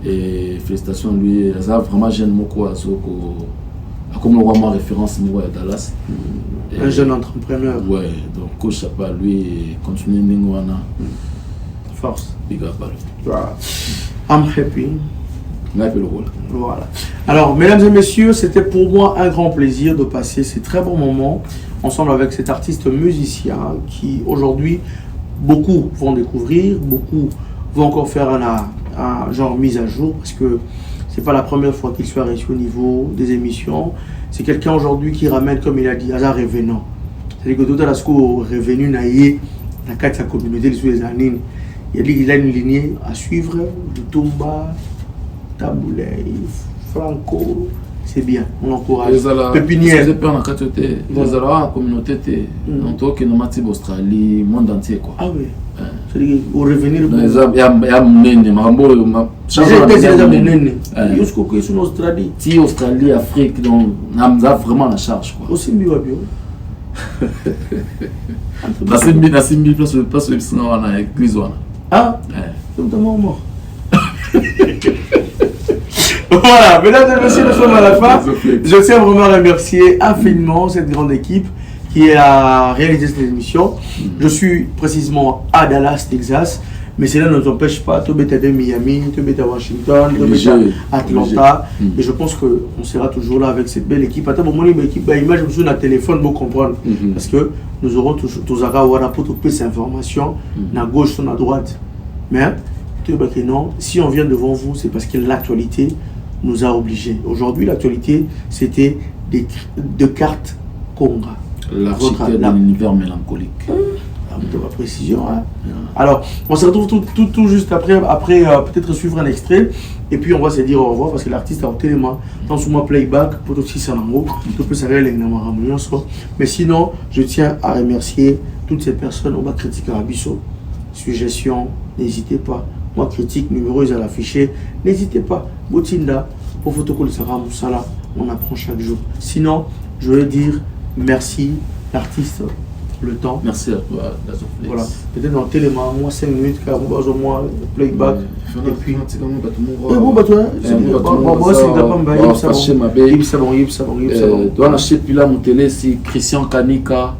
et félicitations lui ça vraiment jeune moko azoko comme le roi ma référence niveau à Dallas un jeune entrepreneur donc coach pas lui continuer n'ingwana force big up I'm happy voilà. Alors mesdames et messieurs, c'était pour moi un grand plaisir de passer ces très bons moments ensemble avec cet artiste musicien qui aujourd'hui beaucoup vont découvrir, beaucoup vont encore faire un genre mise à jour parce que c'est pas la première fois qu'il soit reçu au niveau des émissions. C'est quelqu'un aujourd'hui qui ramène, comme il a dit, hasard revenant. C'est-à-dire que tout à l'heure, revenu naïe, la carte de sa communauté, les années, il a une lignée à suivre, Lutumba, Taboulay, Franco, c'est bien, on encourage. Pépinière. C'est pas la communauté, on toque dans Matib Australie, monde entier quoi. Ah oui. C'est-à-dire au revenir. Il y a Mounene, Marambo, Australie. Si Australie, Afrique, donc on a vraiment la charge quoi. Aussi mieux à bio. Nassimbi place le piscine à l'église. Ah, c'est notamment mort. Voilà, mesdames et messieurs, nous sommes à la fin. Je tiens vraiment à remercier infiniment cette grande équipe qui a réalisé cette émission. Je suis précisément à Dallas, Texas, mais cela ne nous empêche pas de être à Miami, de être à Washington, de être à Atlanta. Et je pense qu'on sera toujours là avec cette belle équipe. Attends, mon équipe, image sur le téléphone pour comprendre. Parce que nous aurons toujours pour toutes ces informations, à gauche ou à droite. Mais non, si on vient devant vous, c'est parce que l'actualité nous a obligés. Aujourd'hui, l'actualité, c'était de cartes Conga. L'architecte de l'univers mélancolique. De ma précision. Hein. Alors, on se retrouve tout juste après peut-être suivre un extrait. Et puis, on va se dire au revoir parce que l'artiste a au téléma. Tant sur moi playback, pour tout ça, tout peut s'arrêter. Mais sinon, je tiens à remercier toutes ces personnes. On va critiquer Abisso. Suggestion, n'hésitez pas. Moi, critique numéro à l'afficher. N'hésitez pas. Botinda, pour photocall Sarah Moussala, on apprend chaque jour. Sinon, je veux dire merci l'artiste le temps. Merci à toi, voilà. Peut-être dans Téléma, moi 5 minutes, car moi, au moins, playback. Et puis. C'est comme ça, c'est c'est Christian Kanika,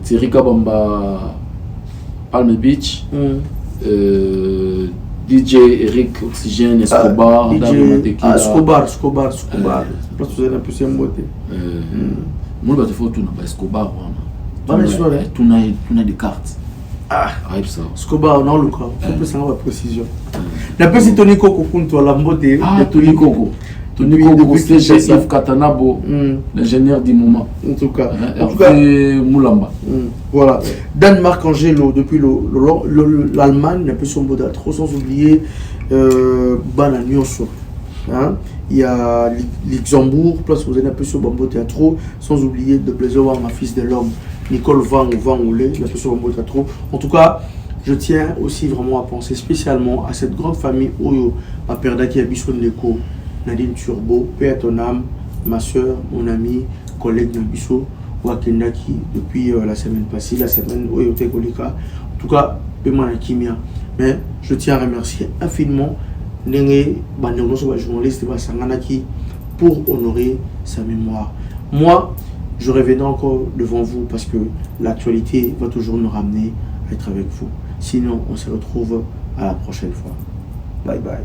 Thierry Kabamba, Palm Beach, DJ Eric Oxygène, Escobar, Escobar. Parce que vous avez un peu ces mots. Moi, je vais faire Escobar. Tu as des cartes. Escobar, non, Lucas. Il faut que la précision. D'après si Tony Coco, tu as la beauté. Tony Coco. Tony Coco, c'est Yves Katanabo, l'ingénieur du moment. En tout cas, Moulamba. Voilà. Danemark Angelo, depuis l'Allemagne, un peu son beau trop, sans oublier Bananioso. Il y a Luxembourg, place vous avez un peu sur Bambo Théâtre, sans oublier de plaisir voir ma fils de l'homme, Nicole Van Oulé, la peu sur Bambo Théâtre. En tout cas, je tiens aussi vraiment à penser spécialement à cette grande famille Oyo, ma père Daki Abisson Neko, Nadine Turbo, paix à ton âme, ma soeur, mon ami, collègue Nabiso, Wakendaki, depuis la semaine passée, la semaine Oyo Tekolika. En tout cas, paiement à Kimia. Mais je tiens à remercier infiniment journaliste pour honorer sa mémoire. Moi, je reviendrai encore devant vous parce que l'actualité va toujours nous ramener à être avec vous. Sinon, on se retrouve à la prochaine fois. Bye bye.